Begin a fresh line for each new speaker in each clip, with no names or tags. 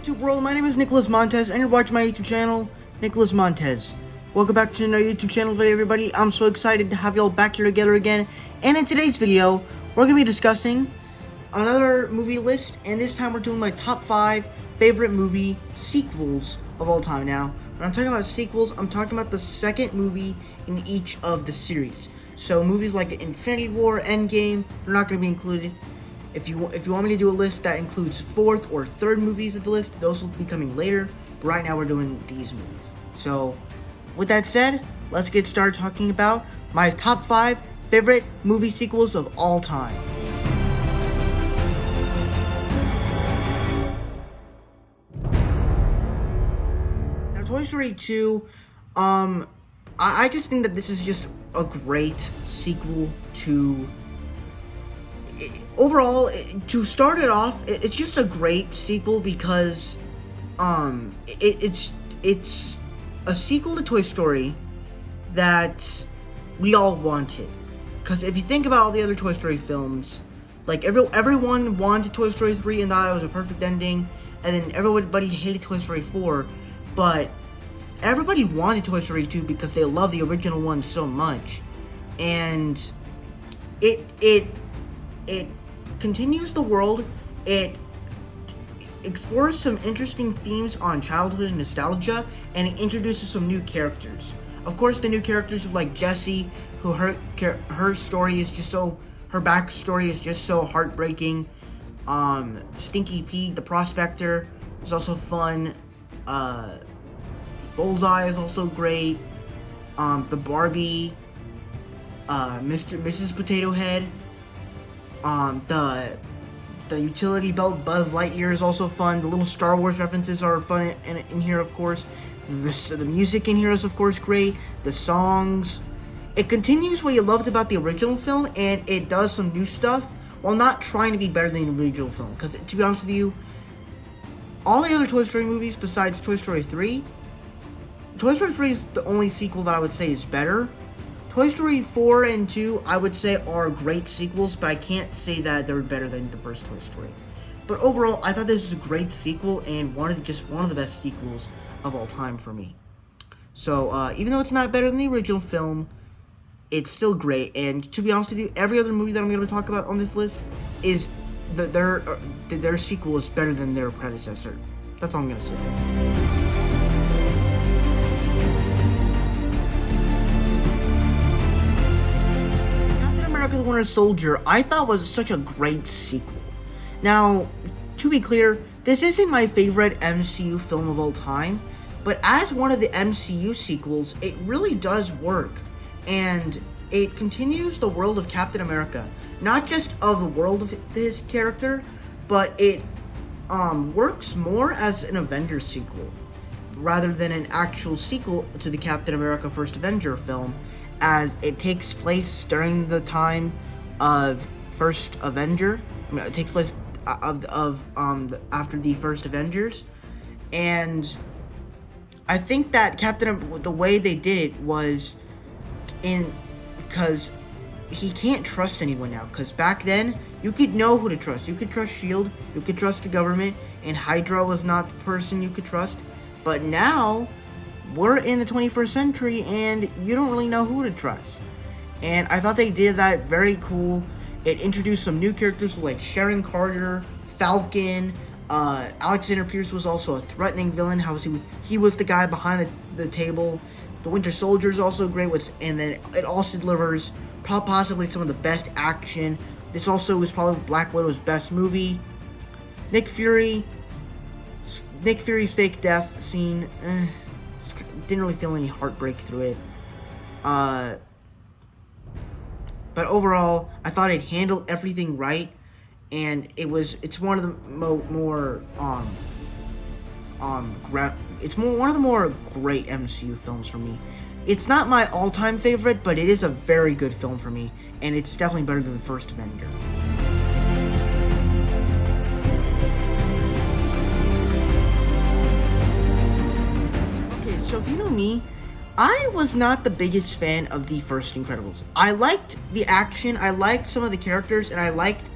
YouTube world, my name is Nicholas Montez, and you're watching my YouTube channel, Nicholas Montez. Welcome back to another YouTube channel video, everybody. I'm so excited to have y'all back here together again. And in today's video, we're going to be discussing another movie list, and this time we're doing my top 5 favorite movie sequels of all time. Now, when I'm talking about sequels, I'm talking about the second movie in each of the series. So movies like Infinity War, Endgame, they're not going to be included. If you want me to do a list that includes fourth or third movies of the list, those will be coming later. But right now we're doing these movies. So, with that said, let's get started talking about my top 5 favorite movie sequels of all time. Now, Toy Story 2, I just think that this is just a great sequel to... Overall, to start it off, it's just a great sequel because it's a sequel to Toy Story that we all wanted. Because if you think about all the other Toy Story films, like everyone wanted Toy Story 3 and thought it was a perfect ending, and then everybody hated Toy Story 4, but everybody wanted Toy Story 2 because they love the original one so much. And it continues the world, it explores some interesting themes on childhood and nostalgia, and it introduces some new characters. Of course, the new characters like Jessie, who her story is just so, her backstory is just so heartbreaking. Stinky Pete, the prospector, is also fun. Bullseye is also great. The Barbie, Mrs. Potato Head. The utility belt Buzz Lightyear is also fun. The little Star Wars references are fun in here, of course. The music in here is, of course, great. The songs. It continues what you loved about the original film, and it does some new stuff while not trying to be better than the original film. Because, to be honest with you, all the other Toy Story movies besides Toy Story 3, Toy Story 3 is the only sequel that I would say is better. Toy Story 4 and 2, I would say, are great sequels, but I can't say that they're better than the first Toy Story. But overall, I thought this was a great sequel and one of the best sequels of all time for me. So, even though it's not better than the original film, it's still great. And to be honest with you, every other movie that I'm going to talk about on this list is their sequel is better than their predecessor. That's all I'm going to say. The Winter Soldier, I thought was such a great sequel. Now, to be clear, this isn't my favorite MCU film of all time, but as one of the MCU sequels, it really does work, and it continues the world of Captain America, not just of the world of his character, but it works more as an Avengers sequel, rather than an actual sequel to the Captain America First Avenger film, as it takes place during the time of First Avenger. I mean, it takes place after the First Avengers, and I think that the way they did it was because he can't trust anyone now. Because back then you could know who to trust. You could trust SHIELD, you could trust the government, and Hydra was not the person you could trust. But now we're in the 21st century and you don't really know who to trust. And I thought they did that very cool. It introduced some new characters like Sharon Carter, Falcon, Alexander Pierce was also a threatening villain. How he was the guy behind the table. The Winter Soldier is also great, and then it also delivers possibly some of the best action. This also was probably Black Widow's best movie. Nick Fury's fake death scene, it's didn't really feel any heartbreak through it. But overall, I thought it handled everything right, and it's one of the more it's one of the more great MCU films for me. It's not my all-time favorite, but it is a very good film for me, and it's definitely better than the first Avenger. Okay, so if you know me, I was not the biggest fan of the first Incredibles. I liked the action, I liked some of the characters, and I liked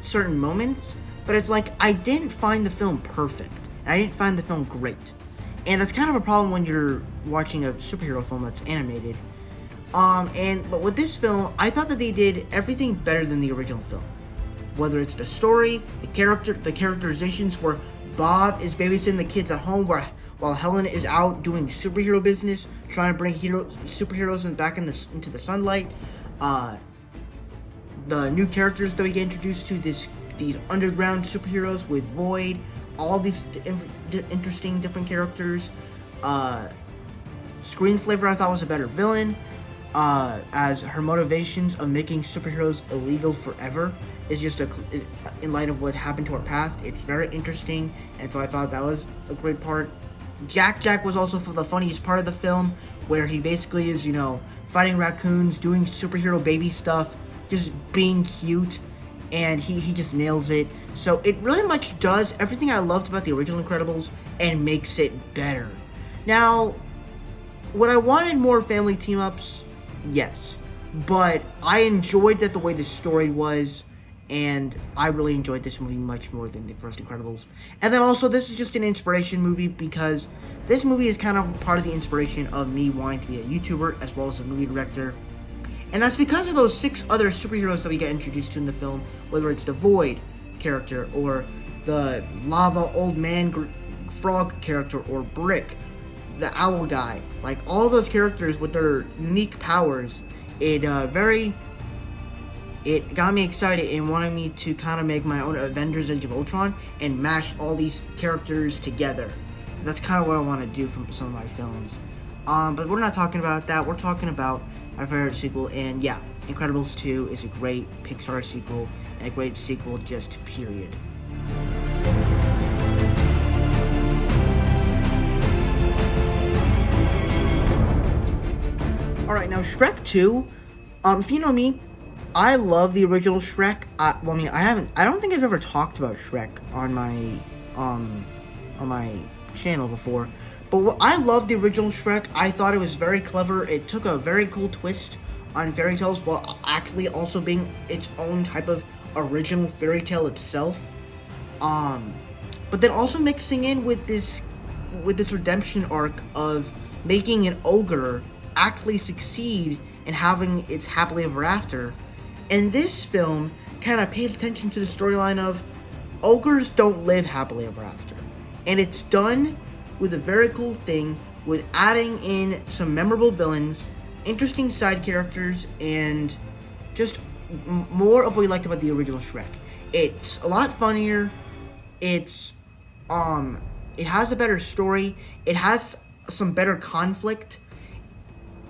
certain moments, but it's like I didn't find the film perfect. And I didn't find the film great. And that's kind of a problem when you're watching a superhero film that's animated. But with this film, I thought that they did everything better than the original film. Whether it's the story, the characterizations where Bob is babysitting the kids at home while Helen is out doing superhero business, trying to bring superheroes back into the sunlight. The new characters that we get introduced to, these underground superheroes with Void, all these interesting different characters. Screenslaver I thought was a better villain, as her motivations of making superheroes illegal forever is just in light of what happened to her past. It's very interesting, and so I thought that was a great part. Jack was also the funniest part of the film, where he basically is, fighting raccoons, doing superhero baby stuff, just being cute, and he just nails it. So it really much does everything I loved about the original Incredibles and makes it better. Now, would I wanted more family team-ups? Yes. But I enjoyed the way the story was, and I really enjoyed this movie much more than the first Incredibles. And then also, this is just an inspiration movie, because this movie is kind of part of the inspiration of me wanting to be a YouTuber as well as a movie director. And that's because of those 6 other superheroes that we get introduced to in the film, whether it's the Void character, or the lava old man frog character, or Brick, the owl guy. Like, all those characters with their unique powers, it got me excited and wanted me to kind of make my own Avengers Age of Ultron and mash all these characters together. That's kind of what I want to do from some of my films. But we're not talking about that. We're talking about my favorite sequel, and yeah, Incredibles 2 is a great Pixar sequel, and a great sequel just period. Alright, now Shrek 2, if you know me, I love the original Shrek. I don't think I've ever talked about Shrek on my channel before. But I love the original Shrek. I thought it was very clever. It took a very cool twist on fairy tales while actually also being its own type of original fairy tale itself. But then also mixing in with this redemption arc of making an ogre actually succeed in having its happily ever after. And this film kind of pays attention to the storyline of ogres don't live happily ever after. And it's done with a very cool thing, with adding in some memorable villains, interesting side characters, and just more of what we liked about the original Shrek. It's a lot funnier. It has a better story. It has some better conflict.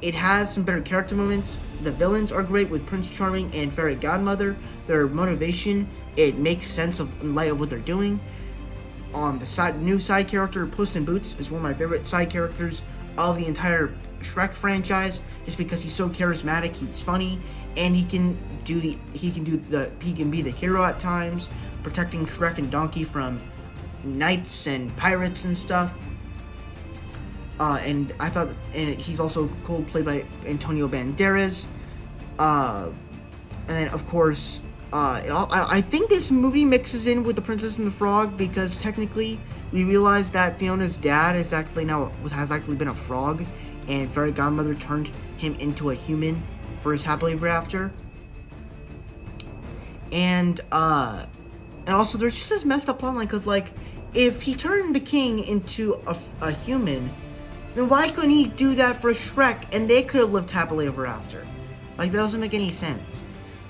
It has some better character moments. The villains are great with Prince Charming and Fairy Godmother. Their motivation, it makes sense in light of what they're doing. The new side character, Puss in Boots, is one of my favorite side characters of the entire Shrek franchise, just because he's so charismatic, he's funny, and he can be the hero at times, protecting Shrek and Donkey from knights and pirates and stuff. And he's also cool, played by Antonio Banderas. And then, of course, I think this movie mixes in with The Princess and the Frog, because technically we realize that Fiona's dad has actually been a frog, and Fairy Godmother turned him into a human for his happily ever after. And also there's just this messed up plotline, because like, if he turned the king into a human, then why couldn't he do that for Shrek and they could have lived happily ever after? Like, that doesn't make any sense.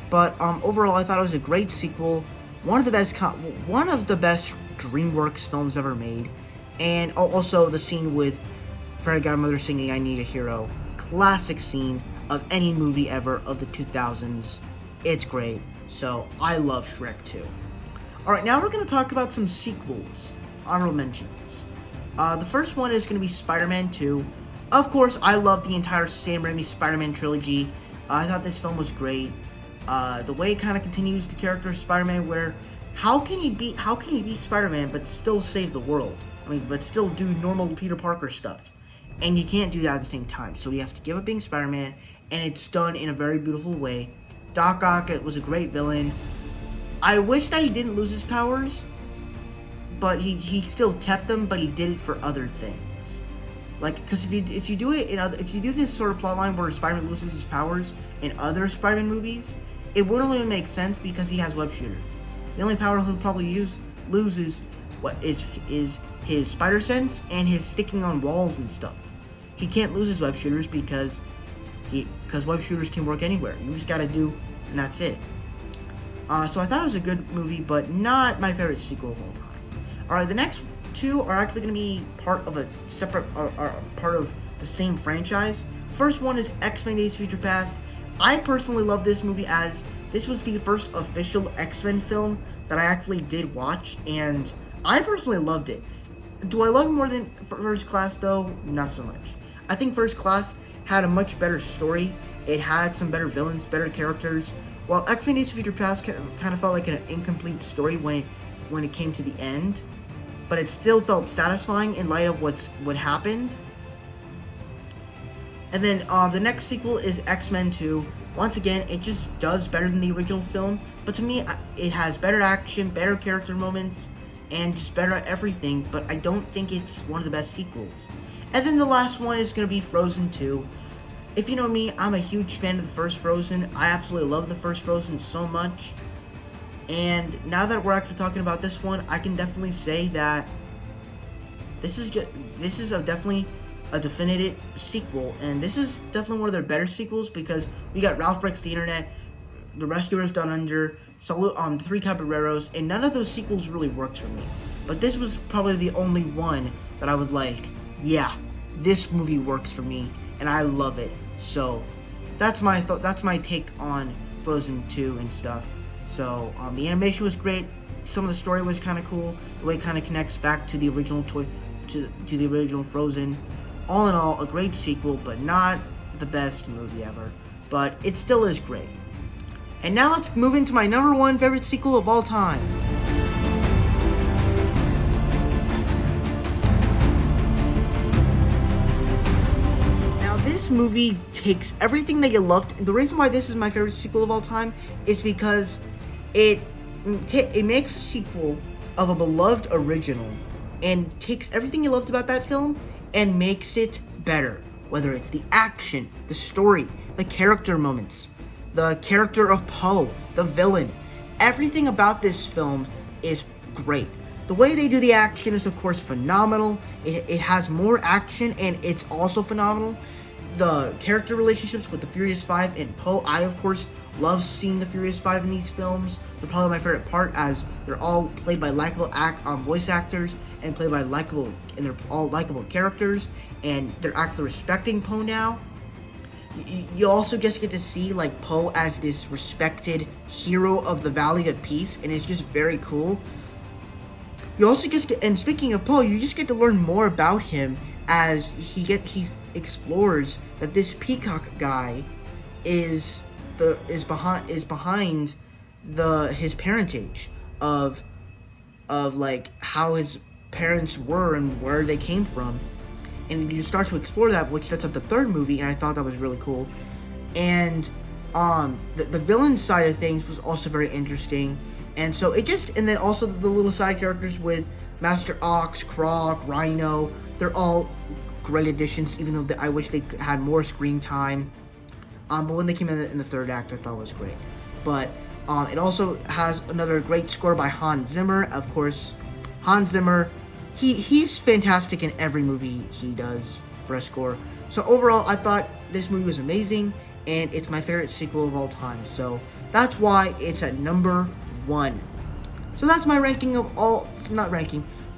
But overall, I thought it was a great sequel, one of the best DreamWorks films ever made, and also the scene with fairy godmother singing "I Need a Hero." Classic scene of any movie ever of the 2000s. It's great. So I love Shrek 2. Alright, now we're going to talk about some sequels. Honorable mentions. The first one is going to be Spider-Man 2. Of course, I love the entire Sam Raimi Spider-Man trilogy. I thought this film was great. The way it kind of continues the character of Spider-Man, where how can he beat Spider-Man but still save the world? I mean, but still do normal Peter Parker stuff. And you can't do that at the same time. So he has to give up being Spider-Man, and it's done in a very beautiful way. Doc Ock was a great villain. I wish that he didn't lose his powers, but he still kept them, but he did it for other things. Like, because if you do it if you do this sort of plotline where Spider-Man loses his powers in other Spider-Man movies, it wouldn't really make sense because he has web shooters. The only power he'll probably lose is his spider sense and his sticking on walls and stuff. He can't lose his web shooters because web shooters can work anywhere. You just gotta do, and that's it. So I thought it was a good movie, but not my favorite sequel of all time. Alright, the next two are actually going to be part of a separate, part of the same franchise. First one is X-Men Days of Future Past. I personally love this movie, as this was the first official X-Men film that I actually did watch, and I personally loved it. Do I love it more than First Class though? Not so much. I think First Class had a much better story. It had some better villains, better characters. While X-Men Days of Future Past kind of felt like an incomplete story when it came to the end, but it still felt satisfying in light of what happened. And then the next sequel is X-Men 2. Once again, it just does better than the original film, but to me, it has better action, better character moments, and just better at everything, but I don't think it's one of the best sequels. And then the last one is going to be Frozen 2. If you know me, I'm a huge fan of the first Frozen. I absolutely love the first Frozen so much. And now that we're actually talking about this one, I can definitely say that this is definitely a definitive sequel, and this is definitely one of their better sequels because we got Ralph Breaks the Internet, The Rescuers Down Under, Three Caballeros, and none of those sequels really worked for me. But this was probably the only one that I was like, yeah, this movie works for me, and I love it. So that's my take on Frozen 2 and stuff. So the animation was great. Some of the story was kind of cool. The way it kind of connects back to the original to the original Frozen. All in all, a great sequel, but not the best movie ever. But it still is great. And now let's move into my number one favorite sequel of all time. This movie takes everything that you loved. The reason why this is my favorite sequel of all time is because it makes a sequel of a beloved original and takes everything you loved about that film and makes it better. Whether it's the action, the story, the character moments, the character of Poe, the villain, everything about this film is great. The way they do the action is, of course, phenomenal. It has more action, and it's also phenomenal. The character relationships with the Furious Five and Poe, I of course love seeing the Furious Five in these films. They're probably my favorite part, as they're all played by likable voice actors and they're all likable characters, and they're actually respecting Poe now. You also just get to see like Poe as this respected hero of the Valley of Peace, and it's just very cool. You also and speaking of Poe, you just get to learn more about him as he explores that this peacock guy is behind his parentage of like how his parents were and where they came from, and you start to explore that, which sets up the third movie, and I thought that was really cool. And the villain side of things was also very interesting, and so and then also the little side characters with Master Ox, Croc, Rhino, they're all great additions, even though I wish they had more screen time. But when they came in the third act, I thought it was great. But it also has another great score by Hans Zimmer. Of course, Hans Zimmer, he's fantastic in every movie he does for a score. So overall, I thought this movie was amazing, and it's my favorite sequel of all time. So that's why it's at number 1. So that's my ranking of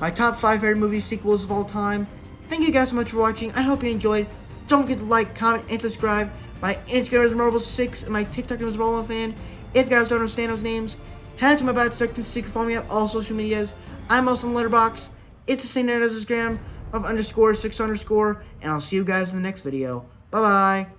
my top 5 favorite movie sequels of all time. Thank you guys so much for watching. I hope you enjoyed. Don't forget to like, comment, and subscribe. My Instagram is Marvel6, and my TikTok is MarvelFan. If you guys don't understand those names, head to my bio section so you can follow me on all social medias. I'm also on Letterboxd. It's the same name as Instagram of _6_, and I'll see you guys in the next video. Bye bye.